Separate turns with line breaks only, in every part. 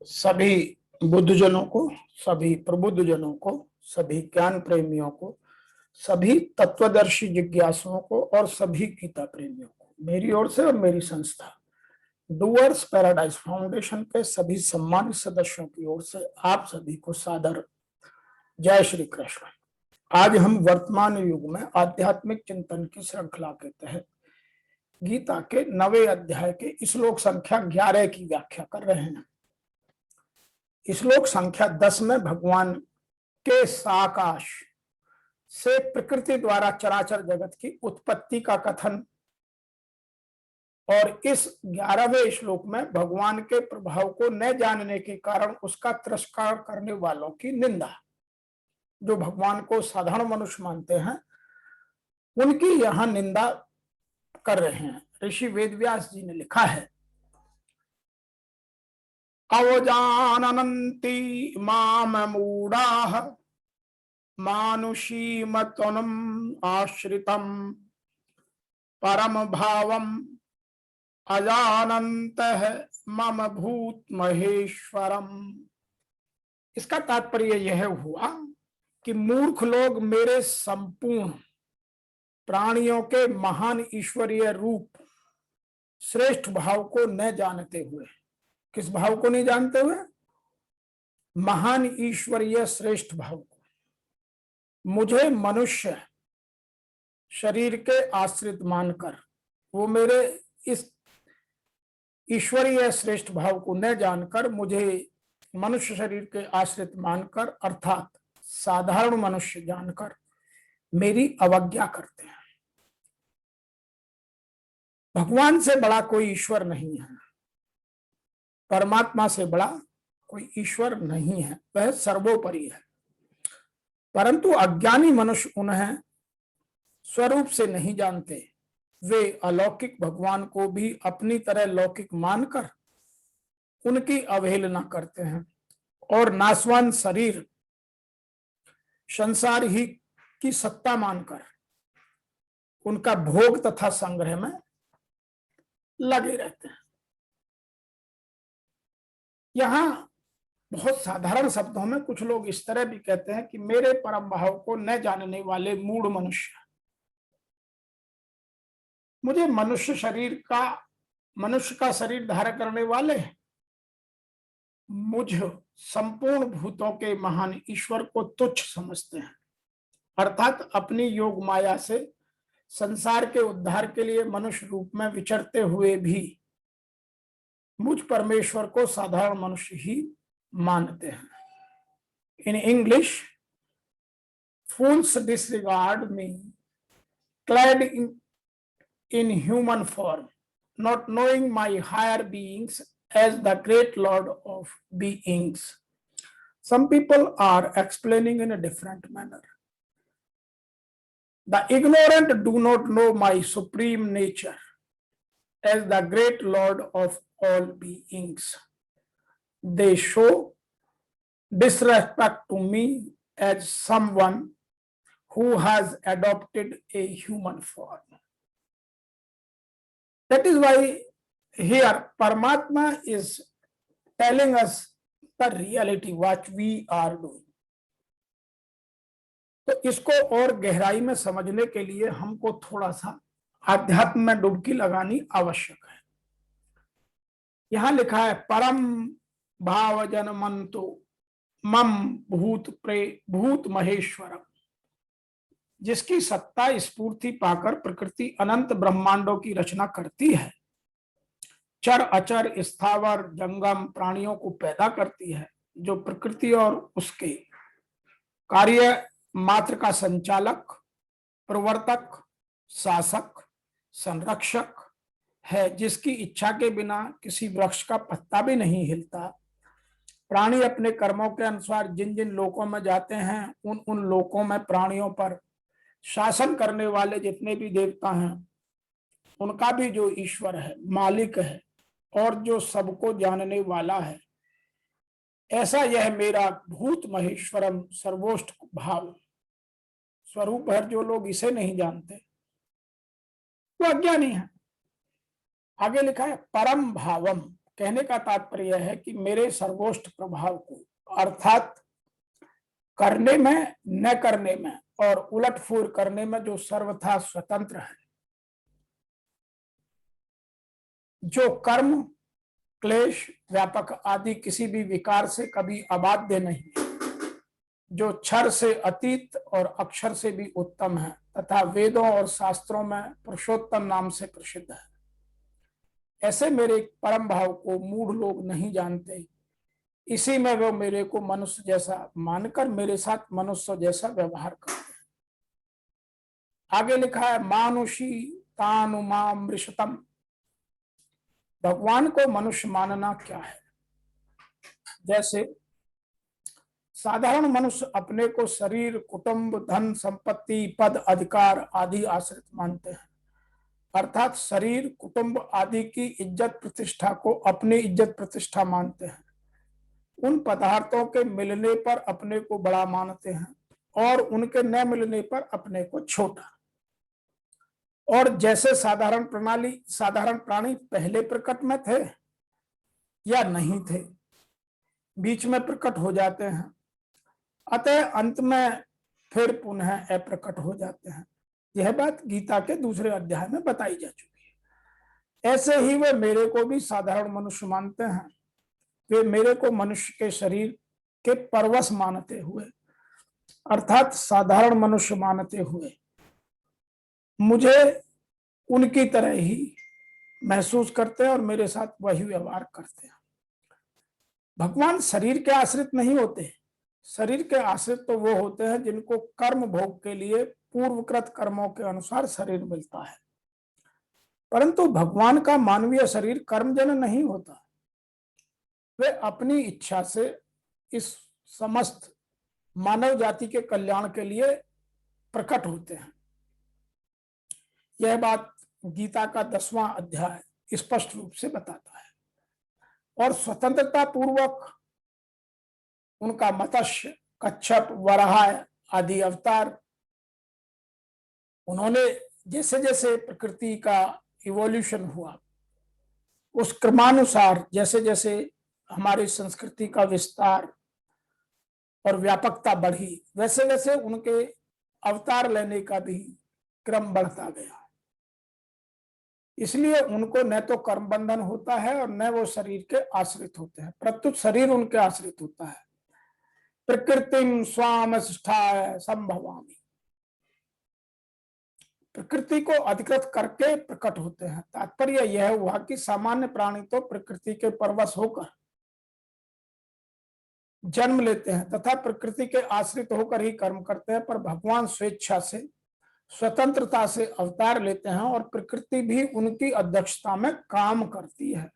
सभी बुद्धजनों को, सभी प्रबुद्धजनों को, सभी ज्ञान प्रेमियों को, सभी तत्वदर्शी जिज्ञासुओं को और सभी गीता प्रेमियों को मेरी ओर से और मेरी संस्था डूअर्स पैराडाइज फाउंडेशन के सभी सम्मानित सदस्यों की ओर से आप सभी को सादर जय श्री कृष्ण। आज हम वर्तमान युग में आध्यात्मिक चिंतन की श्रृंखला के तहत गीता के 9वें अध्याय के श्लोक संख्या 11 की व्याख्या कर रहे हैं। श्लोक संख्या 10 में भगवान के साकाश से प्रकृति द्वारा चराचर जगत की उत्पत्ति का कथन और इस 11वें श्लोक में भगवान के प्रभाव को न जानने के कारण उसका तिरस्कार करने वालों की निंदा, जो भगवान को साधारण मनुष्य मानते हैं उनकी यहां निंदा कर रहे हैं। ऋषि वेदव्यास जी ने लिखा है, अवजानन्ति माम मूढ़ाः मानुषीमतनुम् आश्रितम् परम भावम् अजानन्तः मम भूत महेश्वरम। इसका तात्पर्य यह हुआ कि मूर्ख लोग मेरे संपूर्ण प्राणियों के महान ईश्वरीय रूप श्रेष्ठ भाव को न जानते हुए, किस भाव को नहीं जानते हुए? महान ईश्वरीय श्रेष्ठ भाव को, मुझे मनुष्य शरीर के आश्रित मानकर, वो मेरे इस ईश्वरीय श्रेष्ठ भाव को न जानकर मुझे मनुष्य शरीर के आश्रित मानकर अर्थात साधारण मनुष्य जानकर मेरी अवज्ञा करते हैं। भगवान से बड़ा कोई ईश्वर नहीं है, परमात्मा से बड़ा कोई ईश्वर नहीं है, वह सर्वोपरि है। परंतु अज्ञानी मनुष्य उन्हें स्वरूप से नहीं जानते, वे अलौकिक भगवान को भी अपनी तरह लौकिक मानकर उनकी अवहेलना करते हैं और नाशवान शरीर संसार ही की सत्ता मानकर उनका भोग तथा संग्रह में लगे रहते हैं। यहां बहुत साधारण शब्दों में कुछ लोग इस तरह भी कहते हैं कि मेरे परम भाव को न जानने वाले मूढ़ मनुष्य, मुझे मनुष्य का शरीर धारण करने वाले मुझ संपूर्ण भूतों के महान ईश्वर को तुच्छ समझते हैं, अर्थात अपनी योग माया से संसार के उद्धार के लिए मनुष्य रूप में विचरते हुए भी मुझ परमेश्वर को साधारण मनुष्य ही मानते हैं। In English, fools disregard me clad in human form, not knowing my higher beings as the great Lord of beings. Some people are explaining in a different manner. The ignorant do not know my supreme nature as the great Lord of all beings. They show disrespect to me as someone who has adopted a human form. That is why here Paramatma is telling us the reality what we are doing. तो इसको और गहराई में समझने के लिए हमको थोड़ा सा आध्यात्म में डुबकी लगानी आवश्यक है। यहां लिखा है, परम भाव जनमंतो मम भूत महेश्वरम, जिसकी सत्ता स्फूर्ति पाकर प्रकृति अनंत ब्रह्मांडों की रचना करती है, चर अचर स्थावर जंगम प्राणियों को पैदा करती है, जो प्रकृति और उसके कार्य मात्र का संचालक, प्रवर्तक, शासक, संरक्षक है, जिसकी इच्छा के बिना किसी वृक्ष का पत्ता भी नहीं हिलता। प्राणी अपने कर्मों के अनुसार जिन जिन लोकों में जाते हैं उन लोकों में प्राणियों पर शासन करने वाले जितने भी देवता हैं उनका भी जो ईश्वर है, मालिक है और जो सबको जानने वाला है, ऐसा यह मेरा भूत महेश्वरम सर्वोष्ठ भाव स्वरूप है। जो लोग इसे नहीं जानते वो अज्ञानी है। आगे लिखा है परम भावम, कहने का तात्पर्य है कि मेरे सर्वोष्ठ प्रभाव को, अर्थात करने में, न करने में और उलटफूर करने में जो सर्वथा स्वतंत्र है, जो कर्म, क्लेश, व्यापक आदि किसी भी विकार से कभी अबाध्य नहीं, जो क्षर से अतीत और अक्षर से भी उत्तम है तथा वेदों और शास्त्रों में पुरुषोत्तम नाम से प्रसिद्ध है, ऐसे मेरे परम भाव को मूढ़ लोग नहीं जानते। इसी में वो मेरे को मनुष्य जैसा मानकर मेरे साथ मनुष्य जैसा व्यवहार करते हैं। आगे लिखा है मानुषी तानुमामृषतम। भगवान को मनुष्य मानना क्या है? जैसे साधारण मनुष्य अपने को शरीर, कुटुंब, धन, संपत्ति, पद, अधिकार आदि आश्रित मानते हैं, अर्थात शरीर, कुटुंब आदि की इज्जत प्रतिष्ठा को अपनी इज्जत प्रतिष्ठा मानते हैं। उन पदार्थों के मिलने पर अपने को बड़ा मानते हैं और उनके न मिलने पर अपने को छोटा। और जैसे साधारण प्राणी पहले प्रकट में थे या नहीं थे, बीच में प्रकट हो जाते हैं, अतः अंत में फिर पुनः अप्रकट हो जाते हैं। यह बात गीता के दूसरे अध्याय में बताई जा चुकी है। ऐसे ही वे मेरे को भी साधारण मनुष्य मानते हैं। वे मेरे को मनुष्य के शरीर के परवश मानते हुए, अर्थात साधारण मनुष्य मानते हुए, मुझे उनकी तरह ही महसूस करते हैं और मेरे साथ वही व्यवहार करते हैं। भगवान शरीर के आश्रित नहीं होते। शरीर के आश्रित तो वो होते हैं जिनको कर्म भोग के लिए पूर्वकृत कर्मों के अनुसार शरीर मिलता है, परंतु भगवान का मानवीय शरीर कर्मजन्य नहीं होता। वे अपनी इच्छा से इस समस्त मानव जाति के कल्याण के लिए प्रकट होते हैं। यह बात गीता का 10वां अध्याय स्पष्ट रूप से बताता है। और स्वतंत्रता पूर्वक उनका मत्स्य, कच्छप, वराह आदि अवतार, उन्होंने जैसे जैसे प्रकृति का इवोल्यूशन हुआ, उस क्रमानुसार जैसे जैसे हमारी संस्कृति का विस्तार और व्यापकता बढ़ी, वैसे वैसे उनके अवतार लेने का भी क्रम बढ़ता गया। इसलिए उनको न तो कर्म बंधन होता है और न वो शरीर के आश्रित होते हैं, प्रत्युत शरीर उनके आश्रित होता है। प्रकृतिम स्वाम अधिष्ठाय संभवामि, प्रकृति को अधिकृत करके प्रकट होते हैं। तात्पर्य यह हुआ कि सामान्य प्राणी तो प्रकृति के परवश होकर जन्म लेते हैं तथा प्रकृति के आश्रित होकर ही कर्म करते हैं, पर भगवान स्वेच्छा से, स्वतंत्रता से अवतार लेते हैं और प्रकृति भी उनकी अध्यक्षता में काम करती है।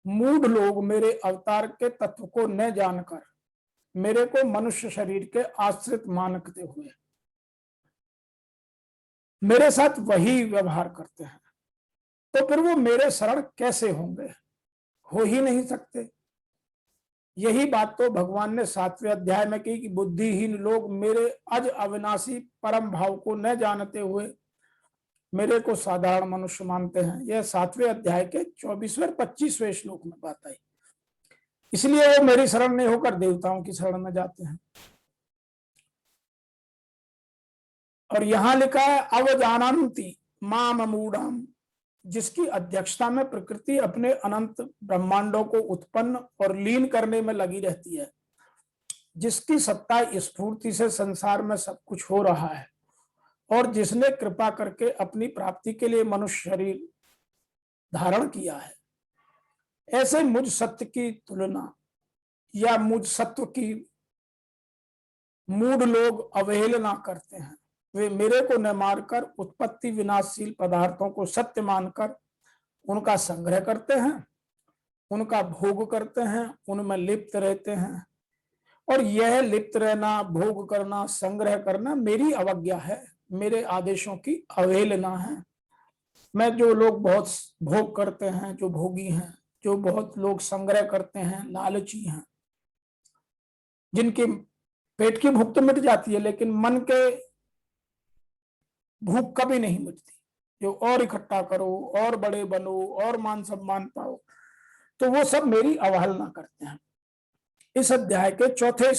मूढ़ लोग मेरे अवतार के तत्व को न जानकर मेरे को मनुष्य शरीर के आश्रित मानते हुए मेरे साथ वही व्यवहार करते हैं, तो फिर वो मेरे शरण कैसे होंगे? हो ही नहीं सकते। यही बात तो भगवान ने 7वें अध्याय में की कि बुद्धिहीन लोग मेरे अज अविनाशी परम भाव को न जानते हुए मेरे को साधारण मनुष्य मानते हैं। यह 7वें अध्याय के 24वें और 25वें श्लोक में बात आई। इसलिए वो मेरी शरण नहीं होकर देवताओं की शरण में जाते हैं। और यहां लिखा है अवजानन्ति माम मूढ़म, जिसकी अध्यक्षता में प्रकृति अपने अनंत ब्रह्मांडों को उत्पन्न और लीन करने में लगी रहती है, जिसकी सत्ता स्फूर्ति से संसार में सब कुछ हो रहा है और जिसने कृपा करके अपनी प्राप्ति के लिए मनुष्य शरीर धारण किया है, ऐसे मुझ सत्य की तुलना या मुझ सत्व की मूढ़ लोग अवहेलना करते हैं। वे मेरे को न मारकर उत्पत्ति विनाशशील पदार्थों को सत्य मानकर उनका संग्रह करते हैं, उनका भोग करते हैं, उनमें लिप्त रहते हैं। और यह लिप्त रहना, भोग करना, संग्रह करना मेरी अवज्ञा है, मेरे आदेशों की अवहेलना है। मैं जो लोग बहुत भोग करते हैं, जो भोगी हैं, जो बहुत लोग संग्रह करते हैं, लालची हैं, जिनके पेट की भूख तो मिट जाती है लेकिन मन के भूख कभी नहीं मिटती, जो और इकट्ठा करो और बड़े बनो और मान सम्मान पाओ, तो वो सब मेरी अवहेलना करते हैं। इस अध्याय के चौथे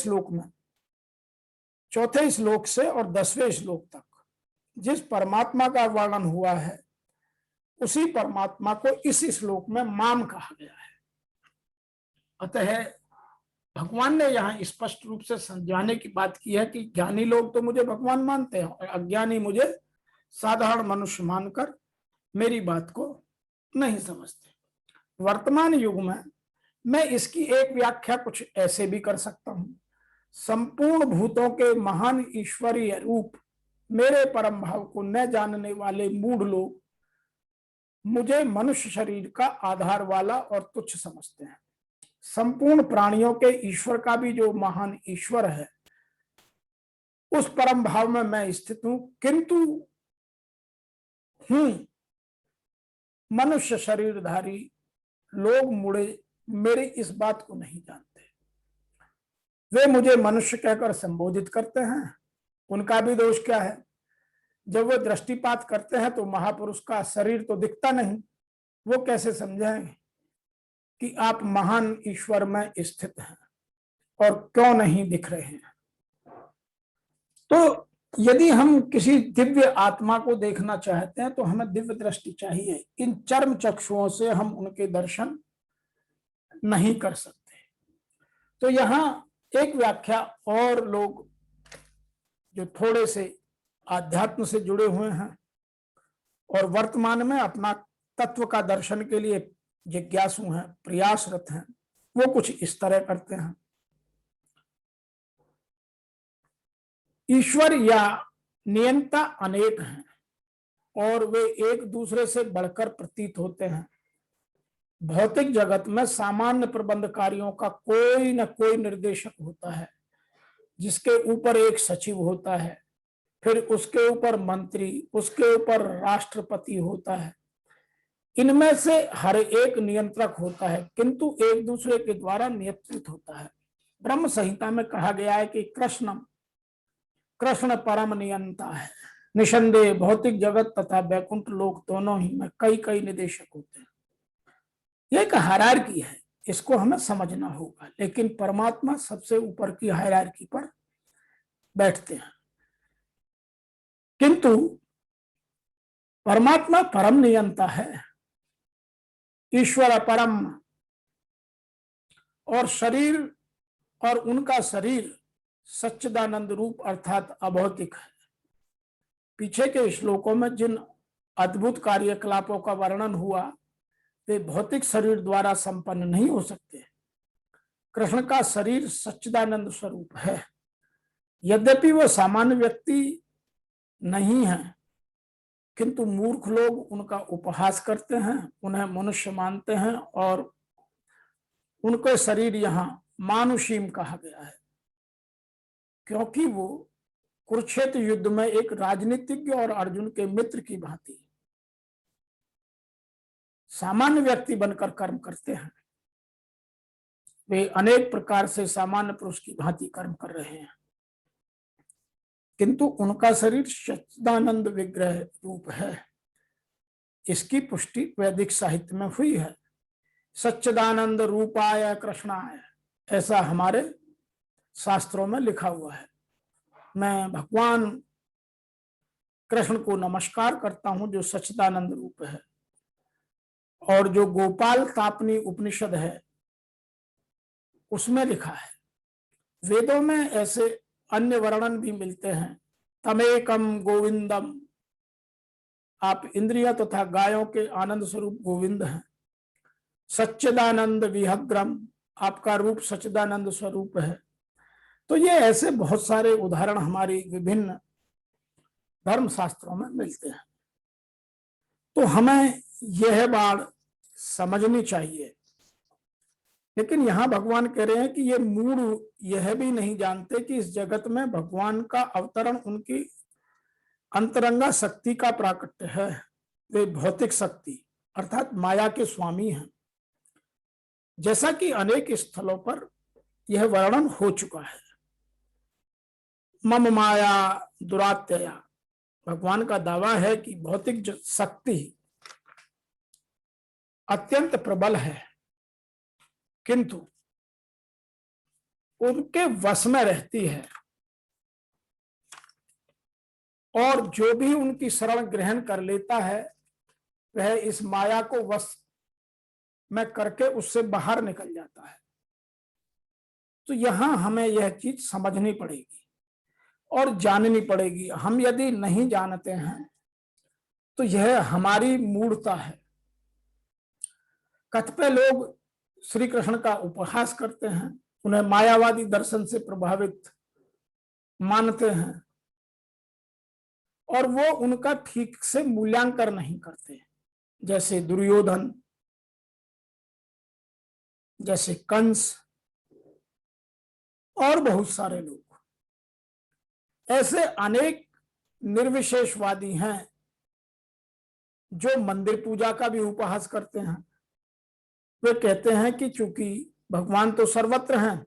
श्लोक से और 10वें श्लोक तक जिस परमात्मा का वर्णन हुआ है उसी परमात्मा को इस श्लोक में माम कहा गया है। अतः भगवान ने यहाँ स्पष्ट रूप से समझाने की बात की है कि ज्ञानी लोग तो मुझे भगवान मानते हैं और अज्ञानी मुझे साधारण मनुष्य मानकर मेरी बात को नहीं समझते। वर्तमान युग में मैं इसकी एक व्याख्या कुछ ऐसे भी कर सकता हूं, संपूर्ण भूतों के महान ईश्वरीय रूप मेरे परम भाव को न जानने वाले मूढ़ लोग मुझे मनुष्य शरीर का आधार वाला और तुच्छ समझते हैं। संपूर्ण प्राणियों के ईश्वर का भी जो महान ईश्वर है उस परम भाव में मैं स्थित हूं, किंतु मनुष्य शरीरधारी लोग मेरे इस बात को नहीं जानते। वे मुझे मनुष्य कहकर संबोधित करते हैं। उनका भी दोष क्या है? जब वे दृष्टिपात करते हैं तो महापुरुष का शरीर तो दिखता नहीं, वो कैसे समझेंगे कि आप महान ईश्वर में स्थित हैं और क्यों नहीं दिख रहे हैं? तो यदि हम किसी दिव्य आत्मा को देखना चाहते हैं तो हमें दिव्य दृष्टि चाहिए। इन चर्म चक्षुओं से हम उनके दर्शन नहीं कर सकते। तो यहाँ एक व्याख्या और लोग जो थोड़े से आध्यात्म से जुड़े हुए हैं और वर्तमान में अपना तत्व का दर्शन के लिए जिज्ञासु हैं, प्रयासरत हैं, वो कुछ इस तरह करते हैं। ईश्वर या नियंता अनेक हैं और वे एक दूसरे से बढ़कर प्रतीत होते हैं। भौतिक जगत में सामान्य प्रबंधकारियों का कोई न कोई निर्देशक होता है, जिसके ऊपर एक सचिव होता है, फिर उसके ऊपर मंत्री, उसके ऊपर राष्ट्रपति होता है। इनमें से हर एक नियंत्रक होता है, किंतु एक दूसरे के द्वारा नियंत्रित होता है। ब्रह्म संहिता में कहा गया है कि कृष्ण परम नियंता है। निसंदेह भौतिक जगत तथा वैकुंठ लोक दोनों ही में कई कई निदेशक होते हैं। यह एक हायरार्की है, इसको हमें समझना होगा। लेकिन परमात्मा सबसे ऊपर की हायरार्की पर बैठते हैं, किंतु परमात्मा परम नियंता है, ईश्वर परम, और शरीर और उनका शरीर सच्चिदानंद रूप अर्थात अभौतिक है। पीछे के श्लोकों में जिन अद्भुत कार्यकलापों का वर्णन हुआ वे भौतिक शरीर द्वारा संपन्न नहीं हो सकते। कृष्ण का शरीर सच्चिदानंद स्वरूप है। यद्यपि वह सामान्य व्यक्ति नहीं है, किंतु मूर्ख लोग उनका उपहास करते हैं, उन्हें मनुष्य मानते हैं और उनके शरीर यहाँ मानुषीम कहा गया है, क्योंकि वो कुरुक्षेत्र युद्ध में एक राजनीतिज्ञ और अर्जुन के मित्र की भांति सामान्य व्यक्ति बनकर कर्म करते हैं। वे अनेक प्रकार से सामान्य पुरुष की भांति कर्म कर रहे हैं, किंतु उनका शरीर सच्चिदानंद विग्रह रूप है। इसकी पुष्टि वैदिक साहित्य में हुई है। सच्चिदानंद रूपाय कृष्णाय, ऐसा हमारे शास्त्रों में लिखा हुआ है। मैं भगवान कृष्ण को नमस्कार करता हूं जो सच्चिदानंद रूप है। और जो गोपाल तापनी उपनिषद है उसमें लिखा है, वेदों में ऐसे अन्य वर्णन भी मिलते हैं। तमेकम गोविंदम, आप इंद्रियों तथा गायों के आनंद स्वरूप गोविंद हैं। सच्चिदानंद विहग्रम, आपका रूप सच्चिदानंद स्वरूप है। तो ये ऐसे बहुत सारे उदाहरण हमारी विभिन्न धर्म शास्त्रों में मिलते हैं। तो हमें यह बात समझनी चाहिए। लेकिन यहां भगवान कह रहे हैं कि ये मूढ़ यह भी नहीं जानते कि इस जगत में भगवान का अवतरण उनकी अंतरंगा शक्ति का प्राकट्य है। वे भौतिक शक्ति अर्थात माया के स्वामी हैं, जैसा कि अनेक स्थलों पर यह वर्णन हो चुका है। मम माया दुरात्यया, भगवान का दावा है कि भौतिक शक्ति अत्यंत प्रबल है किंतु उनके वश में रहती है, और जो भी उनकी शरण ग्रहण कर लेता है वह इस माया को वश में करके उससे बाहर निकल जाता है। तो यहां हमें यह चीज समझनी पड़ेगी और जाननी पड़ेगी। हम यदि नहीं जानते हैं तो यह हमारी मूढ़ता है। कतिपय लोग श्री कृष्ण का उपहास करते हैं, उन्हें मायावादी दर्शन से प्रभावित मानते हैं, और वो उनका ठीक से मूल्यांकन नहीं करते। जैसे दुर्योधन, जैसे कंस और बहुत सारे लोग, ऐसे अनेक निर्विशेषवादी हैं जो मंदिर पूजा का भी उपहास करते हैं। वे कहते हैं कि चूंकि भगवान तो सर्वत्र हैं,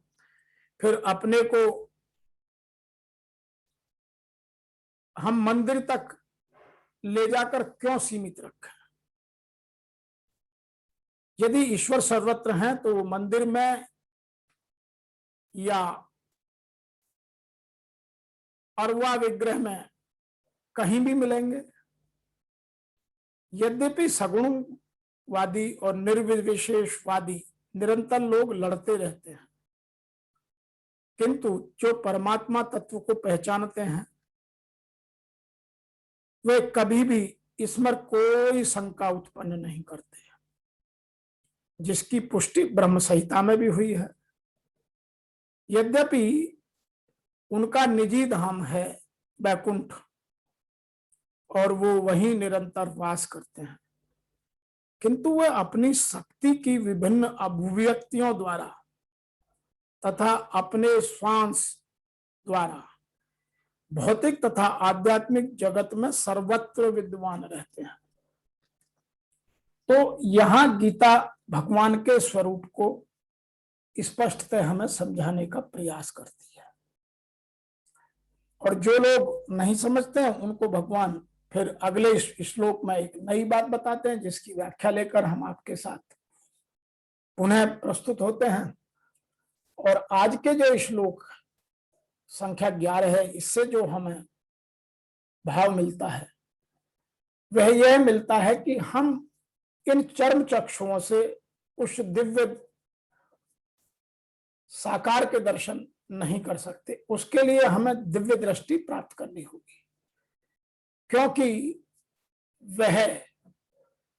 फिर अपने को हम मंदिर तक ले जाकर क्यों सीमित रखें। यदि ईश्वर सर्वत्र हैं तो वो मंदिर में या अरवा विग्रह में कहीं भी मिलेंगे। यद्यपि सगुणवादी और निर्विशेषवादी निरंतर लोग लड़ते रहते हैं, किंतु जो परमात्मा तत्व को पहचानते हैं वे कभी भी इसमें कोई शंका उत्पन्न नहीं करते, जिसकी पुष्टि ब्रह्म संहिता में भी हुई है। यद्यपि उनका निजी धाम है वैकुंठ और वो वहीं निरंतर वास करते हैं, किंतु वे अपनी शक्ति की विभिन्न अभिव्यक्तियों द्वारा तथा अपने श्वास द्वारा भौतिक तथा आध्यात्मिक जगत में सर्वत्र विद्वान रहते हैं। तो यहां गीता भगवान के स्वरूप को स्पष्टतः हमें समझाने का प्रयास करती है, और जो लोग नहीं समझते हैं उनको भगवान फिर अगले श्लोक में एक नई बात बताते हैं, जिसकी व्याख्या लेकर हम आपके साथ पुनः प्रस्तुत होते हैं। और आज के जो श्लोक संख्या 11 है, इससे जो हमें भाव मिलता है वह यह मिलता है कि हम इन चर्म चक्षुओं से उस दिव्य साकार के दर्शन नहीं कर सकते। उसके लिए हमें दिव्य दृष्टि प्राप्त करनी होगी, क्योंकि वह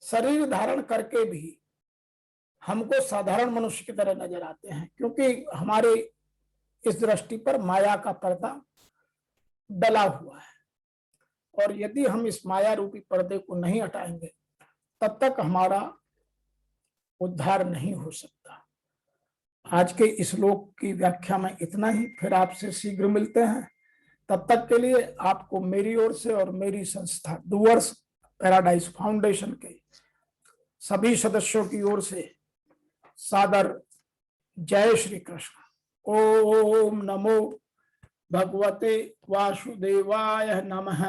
शरीर धारण करके भी हमको साधारण मनुष्य की तरह नजर आते हैं, क्योंकि हमारे इस दृष्टि पर माया का पर्दा डला हुआ है, और यदि हम इस माया रूपी पर्दे को नहीं हटाएंगे तब तक हमारा उद्धार नहीं हो सकता। आज के इस श्लोक की व्याख्या में इतना ही। फिर आपसे शीघ्र मिलते हैं। तब तक के लिए आपको मेरी ओर से और मेरी संस्था डूअर्स पैराडाइज फाउंडेशन के सभी सदस्यों की ओर से सादर जय श्री कृष्ण। ओम नमो भगवते वासुदेवाय नमः।